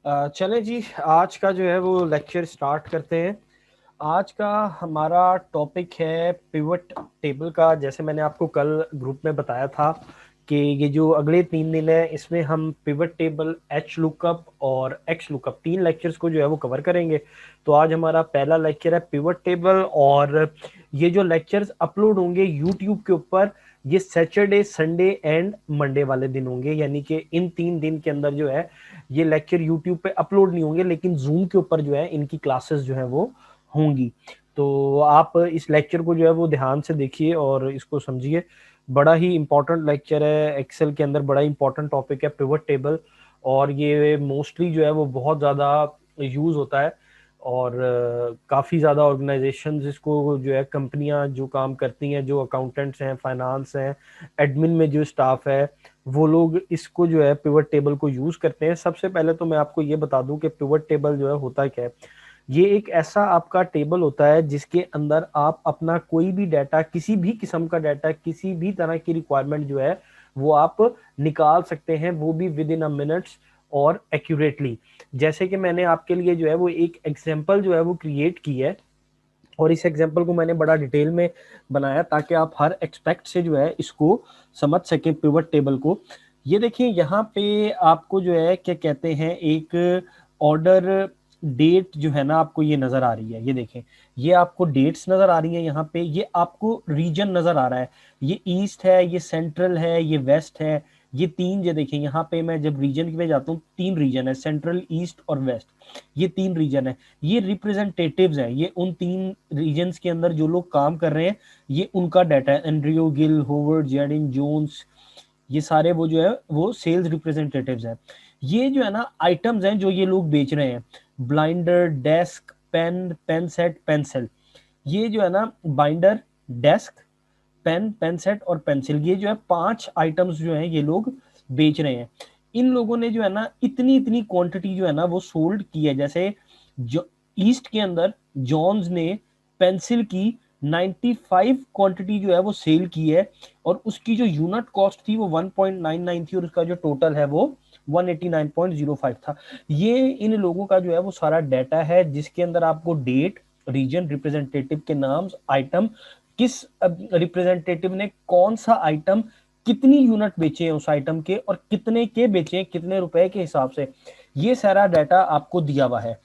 चलें जी, आज का जो है वो लेक्चर स्टार्ट करते हैं। आज का हमारा टॉपिक है पिवट टेबल का। जैसे मैंने आपको कल ग्रुप में बताया था कि ये जो अगले 3 दिन है इसमें हम पिवट टेबल, एच लुकअप और एक्स लुकअप 3 लेक्चर्स को जो है वो कवर करेंगे। तो आज हमारा पहला लेक्चर है पिवट टेबल, और ये जो लेक्चर्स अपलोड होंगे यूट्यूब के ऊपर ये सैटरडे, संडे एंड मंडे वाले दिन होंगे। यानी कि इन 3 दिन के अंदर जो है ये लेक्चर यूट्यूब पे अपलोड नहीं होंगे, लेकिन जूम के ऊपर जो है इनकी क्लासेस जो है वो होंगी। तो आप इस लेक्चर को जो है वो ध्यान से देखिए और इसको समझिए। बड़ा ही इंपॉर्टेंट लेक्चर है। एक्सेल के अंदर बड़ा इंपॉर्टेंट टॉपिक है पिवट टेबल, और ये मोस्टली जो है वो बहुत ज़्यादा यूज़ होता है। और काफ़ी ज़्यादा ऑर्गेनाइजेशंस इसको जो है, कंपनियां जो काम करती हैं, जो अकाउंटेंट्स हैं, फाइनेंस हैं, एडमिन में जो स्टाफ है, वो लोग इसको जो है पिवट टेबल को यूज करते हैं। सबसे पहले तो मैं आपको ये बता दूं कि पिवट टेबल जो है होता क्या है। ये एक ऐसा आपका टेबल होता है जिसके अंदर आप अपना कोई भी डाटा, किसी भी किस्म का डाटा, किसी भी तरह की रिक्वायरमेंट जो है वो आप निकाल सकते हैं, वो भी विद इन अ मिनट्स और एक्यूरेटली। जैसे कि मैंने आपके लिए जो है वो एक एग्जांपल जो है वो क्रिएट की है, और इस एग्जांपल को मैंने बड़ा डिटेल में बनाया ताकि आप हर एक्सपेक्ट से जो है इसको समझ सकें पिवट टेबल को। ये देखिए, यहाँ पे आपको जो है क्या कहते हैं, एक ऑर्डर डेट जो है ना आपको ये नजर आ रही है। ये देखें, ये आपको डेट्स नजर आ रही है। यहाँ पे ये आपको रीजन नजर आ रहा है। ये ईस्ट है, ये सेंट्रल है, ये वेस्ट है। ये तीन, ये देखें यहाँ पे मैं जब रीजन पे जाता हूँ, 3 रीजन है, सेंट्रल, ईस्ट और वेस्ट। ये 3 रीजन है। ये रिप्रेजेंटेटिव्स हैं, ये उन 3 रीजन्स के अंदर जो लोग काम कर रहे हैं, ये उनका डाटा है। एंड्रयू, गिल, होवर्ड, जेडिन, जोन्स, ये सारे वो जो है वो सेल्स रिप्रेजेंटेटिव्स हैं। ये जो है ना आइटम्स हैं जो ये लोग बेच रहे हैं। Blinder, desk, pen, pen set, pencil. ये जो है ना binder, desk, pen, pen set और पेंसिल, ये जो है 5 आइटम्स जो है ये लोग बेच रहे हैं। इन लोगों ने जो है ना इतनी इतनी क्वांटिटी जो है ना वो सोल्ड की है। जैसे जो ईस्ट के अंदर जॉन्स ने पेंसिल की 95 क्वांटिटी जो है वो सेल की है, और उसकी जो यूनिट कॉस्ट थी वो 1.99 थी, और उसका जो टोटल है वो 189.05 था। ये इन लोगों का जो है वो सारा डाटा है, जिसके अंदर आपको डेट, रीजन, रिप्रेजेंटेटिव के नाम, आइटम, किस रिप्रेजेंटेटिव ने कौन सा आइटम, कितनी यूनिट बेचे हैं उस आइटम के, और कितने के बेचे, कितने रुपए के हिसाब से, ये सारा डाटा आपको दिया हुआ है।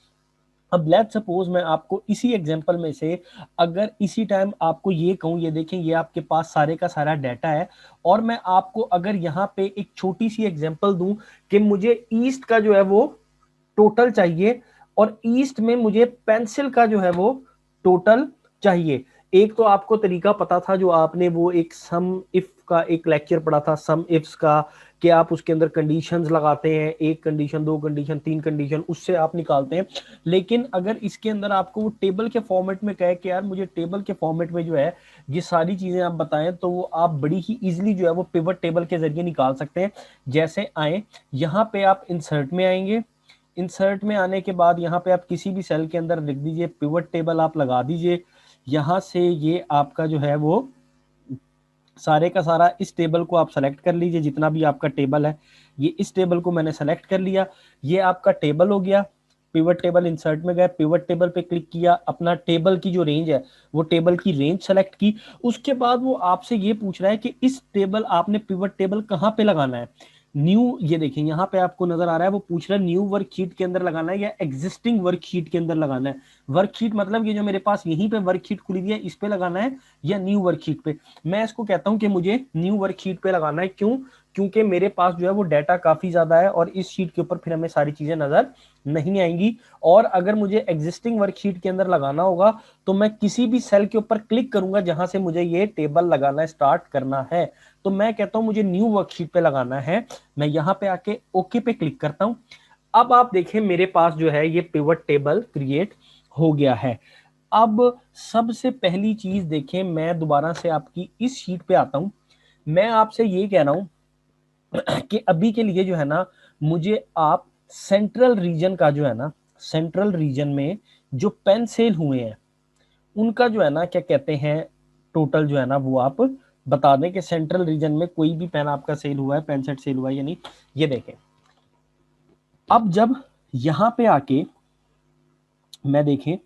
अब लेट सपोज मैं आपको इसी एग्जांपल में से अगर इसी टाइम आपको ये कहूं, ये देखें, ये आपके पास सारे का सारा डाटा है, और मैं आपको अगर यहाँ पे एक छोटी सी एग्जांपल दूं कि मुझे ईस्ट का जो है वो टोटल चाहिए, और ईस्ट में मुझे पेंसिल का जो है वो टोटल चाहिए। एक तो आपको तरीका पता था, जो आपने वो एक सम इफ का एक लेक्चर पढ़ा था, सम इफ्स का, कि आप उसके अंदर कंडीशंस लगाते हैं, एक कंडीशन, दो कंडीशन, तीन कंडीशन, उससे आप निकालते हैं। लेकिन अगर इसके अंदर आपको वो टेबल के फॉर्मेट में कहे कि यार मुझे टेबल के फॉर्मेट में जो है ये सारी चीजें आप बताएं, तो वो आप बड़ी ही इजीली जो है वो पिवट टेबल के जरिए निकाल सकते हैं। जैसे आए, यहाँ पे आप इंसर्ट में आएंगे। इंसर्ट में आने के बाद यहाँ पे आप किसी भी सेल के अंदर लिख दीजिए पिवट टेबल, आप लगा दीजिए। यहाँ से ये आपका जो है वो सारे का सारा इस टेबल को आप सेलेक्ट कर लीजिए, जितना भी आपका टेबल है। ये इस टेबल को मैंने सेलेक्ट कर लिया, ये आपका टेबल हो गया। पिवट टेबल, इंसर्ट में गए, पिवट टेबल पे क्लिक किया, अपना टेबल की जो रेंज है वो टेबल की रेंज सेलेक्ट की। उसके बाद वो आपसे ये पूछ रहा है कि इस टेबल, आपने पिवट टेबल कहाँ पे लगाना है। न्यू, ये देखिए यहाँ पे आपको नजर आ रहा है, वो पूछ रहा है न्यू वर्कशीट के अंदर लगाना है या एग्जिस्टिंग वर्कशीट के अंदर लगाना है। वर्कशीट मतलब ये जो मेरे पास यहीं पे वर्कशीट खुली हुई है इस पे लगाना है, या न्यू वर्कशीट पे। मैं इसको कहता हूं कि मुझे न्यू वर्कशीट पे लगाना है। क्यों? क्योंकि मेरे पास जो है वो डाटा काफी ज्यादा है, और इस शीट के ऊपर फिर हमें सारी चीजें नजर नहीं आएंगी। और अगर मुझे एग्जिस्टिंग वर्कशीट के अंदर लगाना होगा तो मैं किसी भी सेल के ऊपर क्लिक करूंगा जहां से मुझे ये टेबल लगाना स्टार्ट करना है। तो मैं कहता हूं मुझे न्यू वर्कशीट पे लगाना है, मैं यहां पे आके ओके पे क्लिक करता हूं। अब आप देखें मेरे पास जो है ये पिवट टेबल क्रिएट हो गया है। अब सबसे पहली चीज देखें, मैं दोबारा से आपकी इस शीट पे आता हूं। मैं आपसे ये कह रहा हूं कि अभी के लिए जो है ना, मुझे आप सेंट्रल रीजन का जो है ना, सेंट्रल रीजन में जो पेन सेल हुए हैं उनका जो है ना क्या कहते हैं टोटल जो है ना वो आप बता दें कि सेंट्रल रीजन में कोई भी पेन आपका सेल हुआ है, पेन सेट सेल हुआ है या नहीं। ये देखें, अब जब यहां पे आके मैं देखें,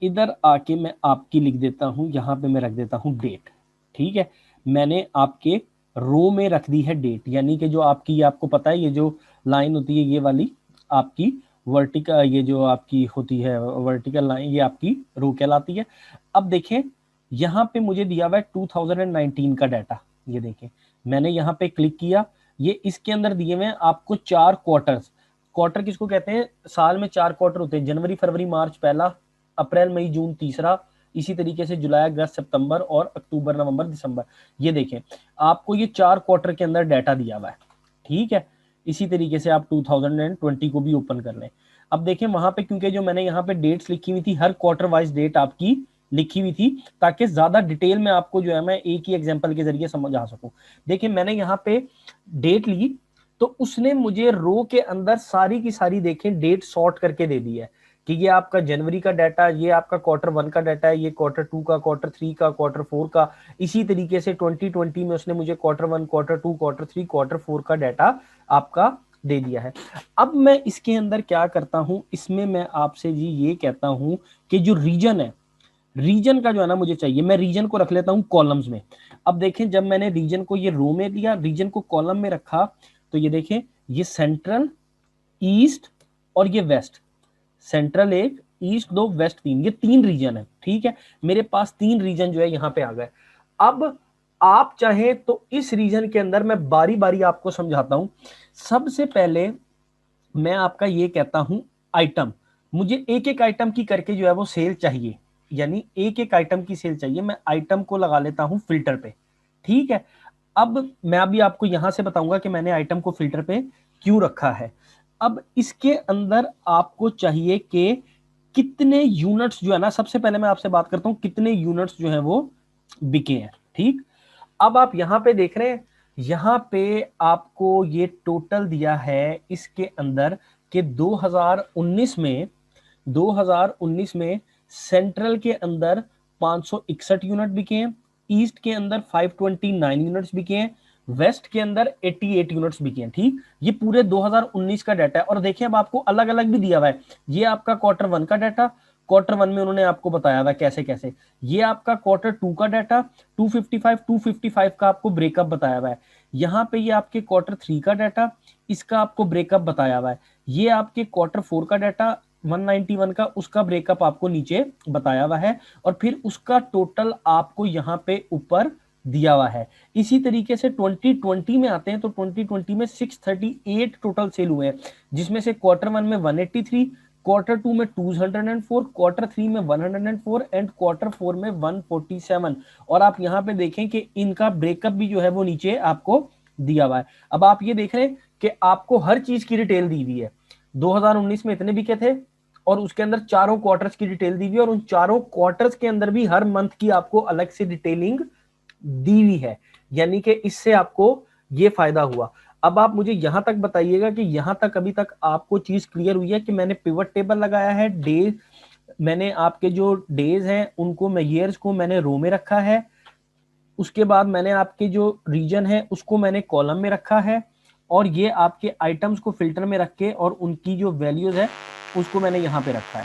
इधर आके मैं आपकी लिख देता हूं, यहां पे मैं रख देता हूं डेट। ठीक है, मैंने आपके रो में रख दी है डेट, यानी कि जो आपकी, ये आपको पता है ये जो लाइन होती है ये वाली आपकी वर्टिकल, ये जो आपकी होती है वर्टिकल लाइन, ये आपकी रो कहलाती है। अब देखें यहाँ पे मुझे दिया हुआ है 2019 का डाटा, ये देखें मैंने यहाँ पे क्लिक किया, ये इसके अंदर दिए हुए हैं आपको 4 क्वार्टर्स। क्वार्टर किसको कहते हैं? साल में 4 क्वार्टर होते हैं, जनवरी फरवरी मार्च पहला, अप्रैल मई जून तीसरा, इसी तरीके से जुलाई अगस्त सितंबर और अक्टूबर नवंबर दिसंबर। ये देखें आपको ये 4 क्वार्टर के अंदर डाटा दिया हुआ है। ठीक है, इसी तरीके से आप 2020 को भी ओपन कर लें। अब देखें वहां पे, क्योंकि जो मैंने यहाँ पे डेट्स लिखी हुई थी, हर क्वार्टर वाइज डेट आपकी लिखी हुई थी, ताकि ज्यादा डिटेल में आपको जो है मैं एक ही एग्जांपल के जरिए समझा सकूं। देखिए मैंने यहाँ पे डेट ली, तो उसने मुझे रो के अंदर सारी की सारी देखें डेट सॉर्ट करके दे दी है कि ये आपका जनवरी का डाटा, ये आपका क्वार्टर 1 का डाटा है, ये क्वार्टर 2 का, क्वार्टर 3 का, क्वार्टर 4 का। इसी तरीके से 2020 में उसने मुझे क्वार्टर 1, क्वार्टर 2, क्वार्टर 3, क्वार्टर 4 का डाटा आपका दे दिया है। अब मैं इसके अंदर क्या करता हूं, इसमें मैं आपसे जी ये कहता हूं कि जो रीजन है, रीजन का जो है ना मुझे चाहिए, मैं रीजन को रख लेता हूं कॉलम्स में। अब देखें जब मैंने रीजन को ये रो में दिया, रीजन को कॉलम में रखा, तो ये देखें ये सेंट्रल, ईस्ट और ये वेस्ट, सेंट्रल एक, ईस्ट दो, वेस्ट तीन, ये 3 रीजन है। ठीक है, मेरे पास 3 रीजन जो है यहां पे आ गए। अब आप चाहे तो इस रीजन के अंदर मैं बारी बारी आपको समझाता हूं। सबसे पहले मैं आपका ये कहता हूं आइटम, मुझे एक एक आइटम की करके जो है वो सेल चाहिए, यानी एक एक आइटम की सेल चाहिए। मैं आइटम को लगा लेता हूं फिल्टर पे। ठीक है, अब मैं अभी आपको यहां से बताऊंगा कि मैंने आइटम को फिल्टर पे क्यों रखा है। अब इसके अंदर आपको चाहिए कि कितने यूनिट्स जो है ना, सबसे पहले मैं आपसे बात करता हूं कितने यूनिट्स जो है वो बिके हैं। ठीक, अब आप यहां पे देख रहे हैं, यहां पे आपको ये टोटल दिया है इसके अंदर कि 2019 में सेंट्रल के अंदर 561 यूनिट बिके हैं, ईस्ट के अंदर 529 यूनिट्स बिके हैं, वेस्ट के अंदर 88 यूनिट्स बिके हैं। ठीक, ये पूरे 2019 का डाटा है। और देखिए अब आपको अलग अलग भी दिया हुआ है, ये आपका क्वार्टर 1 का डाटा, क्वार्टर 1 में उन्होंने आपको बताया हुआ कैसे कैसे, ये आपका क्वार्टर 2 का डाटा, 255 का आपको ब्रेकअप बताया हुआ है। यहाँ पे ये आपके क्वार्टर 3 का डाटा, इसका आपको ब्रेकअप बताया हुआ है। ये आपके क्वार्टर 4 का डाटा 191 का, उसका ब्रेकअप आपको नीचे बताया हुआ है, और फिर उसका टोटल आपको यहाँ पे ऊपर दिया हुआ है। इसी तरीके से 2020 में आते हैं, तो 2020 में 638 टोटल सेल हुए हैं, जिसमें से क्वार्टर 1 में 183, क्वार्टर 2 में 204, क्वार्टर 3 में 104 एंड क्वार्टर 4 में 147। और आप यहाँ पे देखें कि इनका ब्रेकअप भी जो है वो नीचे आपको दिया हुआ है। अब आप ये देख रहे हैं कि आपको हर चीज की डिटेल दी हुई है, 2019 में इतने बिके थे, और उसके अंदर चारों क्वार्टर्स की डिटेल दी हुई है, और उन चारों क्वार्टर्स के अंदर भी हर मंथ की आपको अलग से डिटेलिंग दी हुई है, यानी कि इससे आपको ये फायदा हुआ। अब आप मुझे यहां तक बताइएगा कि यहां तक अभी तक आपको चीज क्लियर हुई है कि मैंने पिवट टेबल लगाया है, डे मैंने आपके जो डेज हैं उनको, मैं ईयर्स को मैंने रो में रखा है, उसके बाद मैंने आपके जो रीजन है उसको मैंने कॉलम में रखा है, और ये आपके आइटम्स को फिल्टर में रख के और उनकी जो वैल्यूज है उसको मैंने यहां पे रखा है।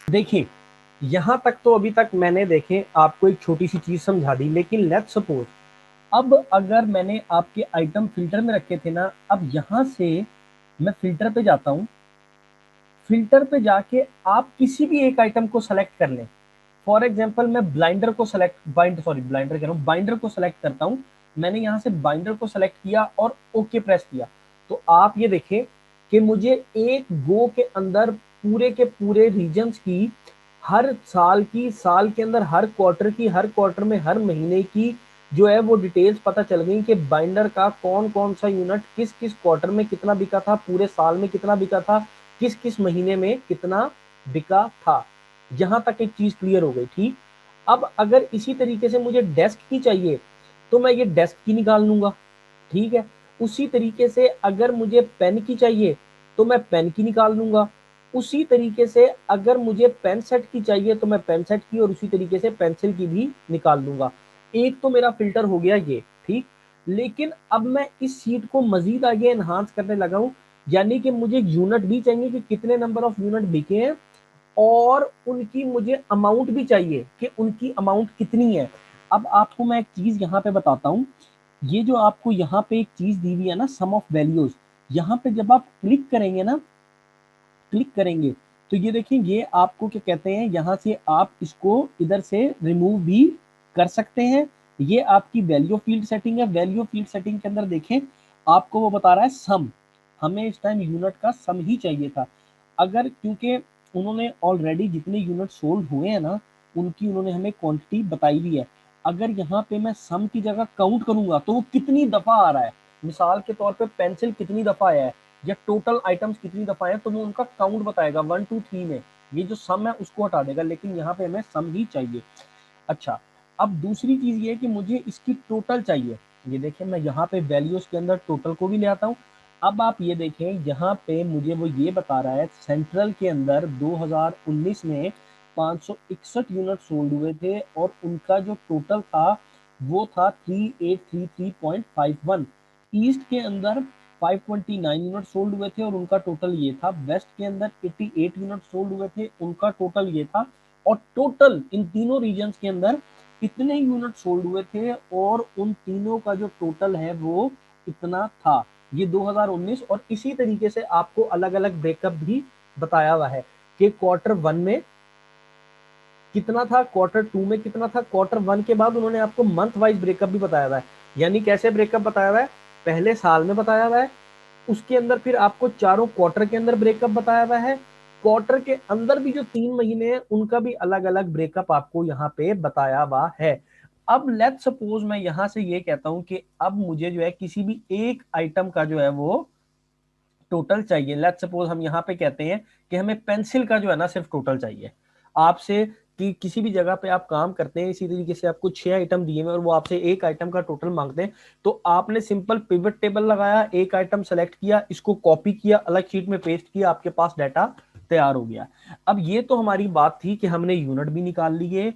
देखिए यहां तक तो अभी तक मैंने देखे आपको एक छोटी सी चीज समझा दी, लेकिन लेट्स सपोज अब अगर मैंने आपके आइटम फिल्टर में रखे थे ना, अब यहां से मैं फिल्टर पे जाता हूं, फिल्टर पे जाके आप किसी भी एक आइटम को सेलेक्ट कर लें। फॉर एग्जाम्पल मैं ब्लाइंडर को सेलेक्ट ब्लाइंडर कह रहा हूं, बाइंडर को सेलेक्ट करता हूं। मैंने यहां से बाइंडर को सेलेक्ट किया और ओके प्रेस किया, तो आप ये देखें कि मुझे एक गो के अंदर पूरे के पूरे रीजन्स की, हर साल की, साल के अंदर हर क्वार्टर की, हर क्वार्टर में हर महीने की जो है वो डिटेल्स पता चल गई कि बाइंडर का कौन कौन सा यूनिट किस किस क्वार्टर में कितना बिका था, पूरे साल में कितना बिका था, किस किस महीने में कितना बिका था। यहां तक एक चीज क्लियर हो गई। ठीक, अब अगर इसी तरीके से मुझे डेस्क की चाहिए तो मैं ये डेस्क की निकाल लूंगा। ठीक है, उसी तरीके से अगर मुझे पेन की चाहिए तो मैं पेन की निकाल लूंगा। उसी तरीके से अगर मुझे पेन सेट की चाहिए तो मैं पेन सेट की, और उसी तरीके से पेंसिल की भी निकाल लूंगा। एक तो मेरा फिल्टर हो गया ये। ठीक, लेकिन अब मैं इस शीट को मजीद आगे एनहांस करने लगा हूं, यानी कि मुझे यूनिट भी चाहिए कि कितने नंबर ऑफ यूनिट बिके हैं, और उनकी मुझे अमाउंट भी चाहिए कि उनकी अमाउंट कितनी है। अब आपको मैं एक चीज यहाँ पे बताता हूँ, ये जो आपको यहाँ पे एक चीज दी हुई है ना, सम ऑफ वैल्यूज, यहाँ पे जब आप क्लिक करेंगे ना, क्लिक करेंगे तो ये देखिए, ये आपको क्या कहते हैं, यहाँ से आप इसको इधर से रिमूव भी कर सकते हैं। ये आपकी वैल्यू फील्ड सेटिंग है। वैल्यू फील्ड सेटिंग के अंदर देखें, आपको वो बता रहा है सम, हमें इस टाइम यूनिट का सम ही चाहिए था। अगर क्योंकि उन्होंने ऑलरेडी जितने यूनिट सोल्ड हुए हैं ना, उनकी उन्होंने हमें क्वांटिटी बताई हुई है। अगर यहाँ पे मैं सम की जगह काउंट करूंगा तो वो कितनी दफा आ रहा है, मिसाल के तौर पे पेंसिल कितनी दफा आया है या टोटल आइटम्स कितनी दफा है, तो वो उनका काउंट बताएगा 1 2 3 में। ये जो सम है उसको हटा देगा, लेकिन यहाँ पे हमें सम ही चाहिए। अच्छा, अब दूसरी चीज ये कि मुझे इसकी टोटल चाहिए। ये देखिए, मैं यहाँ पे वैल्यूज के अंदर टोटल को भी ले आता हूँ। अब आप ये देखें, यहाँ पे मुझे वो ये बता रहा है सेंट्रल के अंदर 2019 में 561 यूनिट सोल्ड हुए थे, और उनका जो टोटल था वो था 3833.51। ईस्ट के अंदर 529 यूनिट सोल्ड हुए थे और उनका टोटल ये था। वेस्ट के अंदर 88 यूनिट सोल्ड हुए थे, उनका टोटल ये था। और टोटल इन तीनों रीजन्स के अंदर इतने यूनिट सोल्ड हुए थे, और उन तीनों का जो टोटल है वो इतना था। ये 2019, और इसी तरीके से आपको अलग अलग ब्रेकअप भी बताया हुआ है कि क्वार्टर 1 में कितना था, क्वार्टर 2 में कितना था, क्वार्टर 1 के बाद उन्होंने आपको मंथ वाइज ब्रेकअप भी बताया हुआ है। यानी कैसे ब्रेकअप बताया हुआ है, पहले साल में बताया हुआ है, उसके अंदर फिर आपको चारों क्वार्टर के अंदर ब्रेकअप बताया हुआ है, क्वार्टर के अंदर भी जो 3 महीने हैं उनका भी अलग अलग ब्रेकअप आपको यहाँ पे बताया हुआ है। अब लेट्स सपोज मैं यहां से ये कहता हूं कि अब मुझे जो है किसी भी एक आइटम का जो है वो टोटल चाहिए। लेट्स सपोज हम यहाँ पे कहते हैं कि हमें पेंसिल का जो है ना सिर्फ टोटल चाहिए आपसे, कि किसी भी जगह पे आप काम करते हैं, इसी तरीके से आपको 6 आइटम दिए हुए और वो आपसे एक आइटम का टोटल मांगते हैं, तो आपने सिंपल पिवट टेबल लगाया, एक आइटम सेलेक्ट किया, इसको कॉपी किया, अलग शीट में पेस्ट किया, आपके पास डाटा तैयार हो गया। अब ये तो हमारी बात थी कि हमने यूनिट भी निकाल लिए,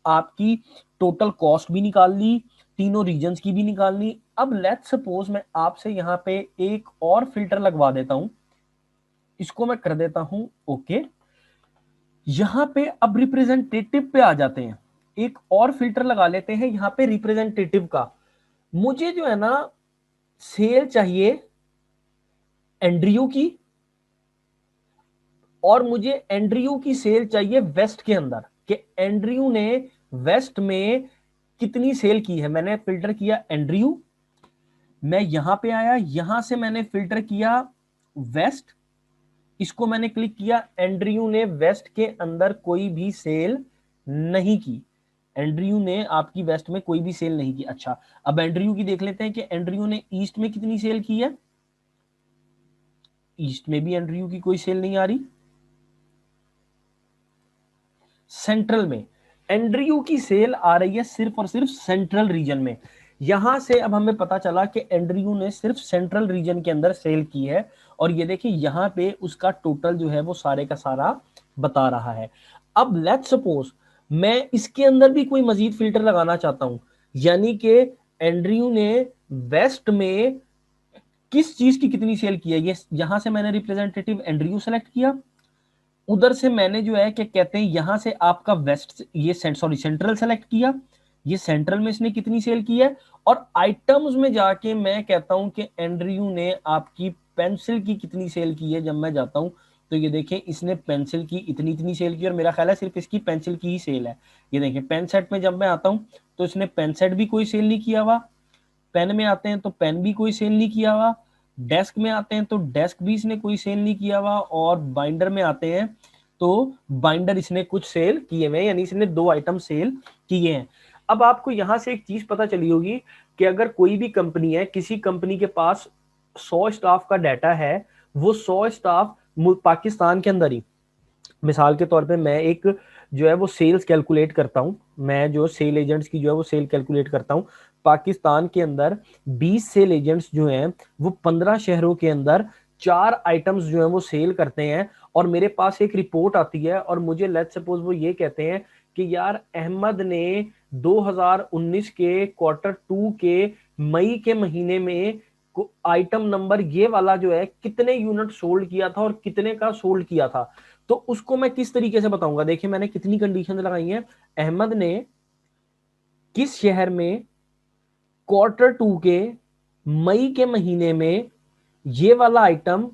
आपकी टोटल कॉस्ट भी निकाल ली, तीनों रीजन्स की भी निकालनी। अब लेट्स सपोज मैं आपसे यहाँ पे एक और फिल्टर लगवा देता हूं, इसको मैं कर देता हूं ओके। यहां पे अब रिप्रेजेंटेटिव पे आ जाते हैं, एक और फिल्टर लगा लेते हैं यहां पे रिप्रेजेंटेटिव का। मुझे जो है ना सेल चाहिए एंड्रियो की, और मुझे एंड्रियो की सेल चाहिए वेस्ट के अंदर, कि एंड्रियो ने वेस्ट में कितनी सेल की है। मैंने फिल्टर किया एंड्रियो, मैं यहां पे आया, यहां से मैंने फिल्टर किया वेस्ट, इसको मैंने क्लिक किया, एंड्रयू ने वेस्ट के अंदर कोई भी सेल नहीं की, एंड्रयू ने आपकी वेस्ट में कोई भी सेल नहीं की। अच्छा, अब एंड्रयू की देख लेते हैं कि एंड्रयू ने ईस्ट में कितनी सेल की है। ईस्ट में भी एंड्रयू की कोई सेल नहीं आ रही। सेंट्रल में एंड्रयू की सेल आ रही है सिर्फ और सिर्फ सेंट्रल रीजन में। यहां से अब हमें पता चला कि एंड्रयू ने सिर्फ सेंट्रल रीजन के अंदर सेल की है, और ये देखिए यहां पे उसका टोटल जो है वो सारे का सारा बता रहा है। अब लेट्स सपोज मैं इसके अंदर भी कोई मजीद फिल्टर लगाना चाहता हूं, यानी कि एंड्रयू ने वेस्ट में किस चीज की कितनी सेल की है। ये यहां से मैंने रिप्रेजेंटेटिव एंड्रयू सेलेक्ट किया, उधर से मैंने जो है क्या कहते हैं यहां से आपका वेस्ट ये सॉरी सेंट्रल सेलेक्ट किया, ये सेंट्रल में इसने कितनी सेल की है, और आइटम्स में जाके मैं कहता हूं कि एंड्रयू ने आपकी पेंसिल की कितनी सेल की है। जब मैं जाता हूं तो ये देखें इसने पेंसिल की इतनी इतनी सेल की, और मेरा ख्याल है सिर्फ इसकी पेंसिल की ही सेल है। ये देखें पेन सेट में जब मैं आता हूं तो इसने पेन सेट भी कोई सेल नहीं किया हुआ, पेन में आते हैं तो पेन भी कोई सेल नहीं किया हुआ, डेस्क में आते हैं तो डेस्क भी इसने कोई सेल नहीं किया हुआ, और बाइंडर में आते हैं तो बाइंडर इसने कुछ सेल किए हुए हैं, यानी इसने 2 आइटम सेल किए हैं। अब आपको यहां से एक चीज पता चली होगी कि अगर कोई भी कंपनी है, किसी कंपनी के पास 100 स्टाफ का डाटा है, वो 100 स्टाफ पाकिस्तान के अंदर ही, मिसाल के तौर पे मैं एक जो है वो सेल्स कैलकुलेट करता हूं, मैं जो सेल एजेंट्स की जो है वो सेल कैलकुलेट करता हूं पाकिस्तान के अंदर, 20 सेल एजेंट्स जो हैं वो 15 शहरों के अंदर 4 आइटम्स जो है वो सेल करते हैं, और मेरे पास एक रिपोर्ट आती है और मुझे लेट्स सपोज वो ये कहते हैं कि यार अहमद ने 2019 के क्वार्टर 2 के मई के महीने में आइटम नंबर ये वाला जो है कितने यूनिट सोल्ड किया था और कितने का सोल्ड किया था, तो उसको मैं किस तरीके से बताऊंगा। देखिए मैंने कितनी कंडीशन लगाई है। अहमद ने किस शहर में Q2 के मई के महीने में ये वाला आइटम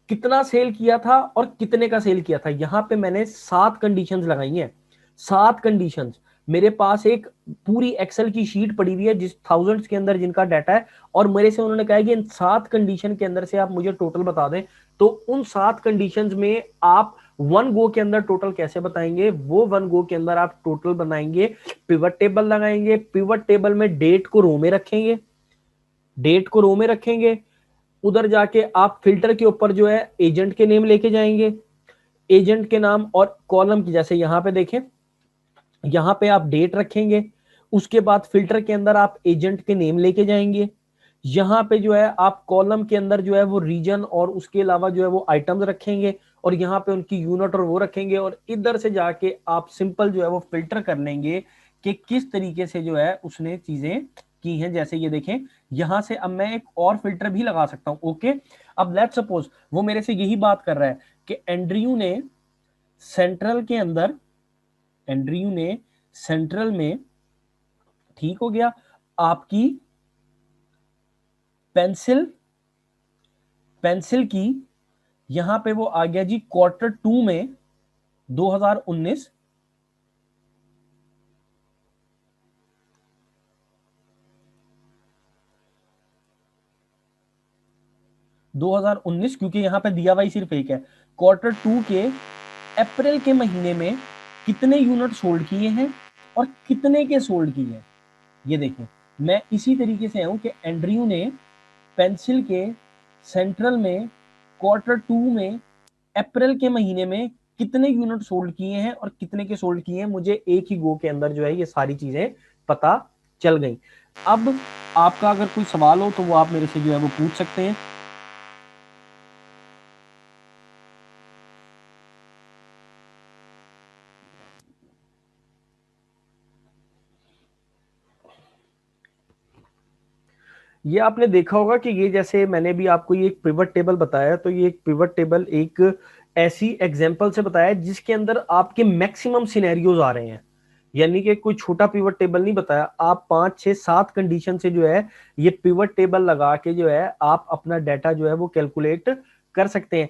कितना सेल किया था और कितने का सेल किया था। यहां पे मैंने 7 कंडीशंस लगाई हैं, 7 कंडीशंस। मेरे पास एक पूरी एक्सेल की शीट पड़ी हुई है जिस थाउजेंड्स के अंदर जिनका डाटा है, और मेरे से उन्होंने कहा कि इन 7 कंडीशन के अंदर से आप मुझे टोटल बता दें। तो उन 7 कंडीशंस में आप वन गो के अंदर टोटल कैसे बताएंगे, वो वन गो के अंदर आप टोटल बनाएंगे, पिवट टेबल लगाएंगे, पिवट टेबल में डेट को रो में रखेंगे, डेट को रो में रखेंगे, उधर जाके आप फिल्टर के ऊपर जो है एजेंट के नेम लेके जाएंगे, एजेंट के नाम और कॉलम की, जैसे यहां पे देखें, यहां पे आप डेट रखेंगे, उसके बाद फिल्टर के अंदर आप एजेंट के नेम लेके जाएंगे, यहां पे जो है आप कॉलम के अंदर जो है वो रीजन और उसके अलावा जो है वो आइटम्स रखेंगे, और यहाँ पे उनकी यूनिट और वो रखेंगे, और इधर से जाके आप सिंपल जो है वो फिल्टर कर लेंगे कि किस तरीके से जो है उसने चीजें की हैं। जैसे ये देखें, यहां से अब मैं एक और फिल्टर भी लगा सकता हूं। ओके, अब लेट सपोज वो मेरे से यही बात कर रहा है कि एंड्रयू ने सेंट्रल के अंदर, एंड्रयू ने सेंट्रल में, ठीक हो गया, आपकी पेंसिल, पेंसिल की यहां पे वो आ गया जी Q2 में 2019, क्योंकि यहां पे दिया हुआ सिर्फ एक है। Q2 के अप्रैल के महीने में कितने यूनिट सोल्ड किए हैं और कितने के सोल्ड किए हैं। ये देखें, मैं इसी तरीके से आऊं कि एंड्रयू ने पेंसिल के सेंट्रल में Q2 में अप्रैल के महीने में कितने यूनिट सोल्ड किए हैं और कितने के सोल्ड किए हैं, मुझे एक ही गो के अंदर जो है ये सारी चीजें पता चल गई। अब आपका अगर कोई सवाल हो तो वो आप मेरे से जो है वो पूछ सकते हैं। ये आपने देखा होगा कि ये, जैसे मैंने भी आपको ये एक पिवट टेबल बताया, तो ये एक पिवट टेबल एक ऐसी एग्जांपल से बताया जिसके अंदर आपके मैक्सिमम सिनेरियोज आ रहे हैं, यानी कि कोई छोटा पिवट टेबल नहीं बताया। आप 5 6 7 कंडीशन से जो है ये पिवट टेबल लगा के जो है आप अपना डाटा जो है वो कैलकुलेट कर सकते हैं।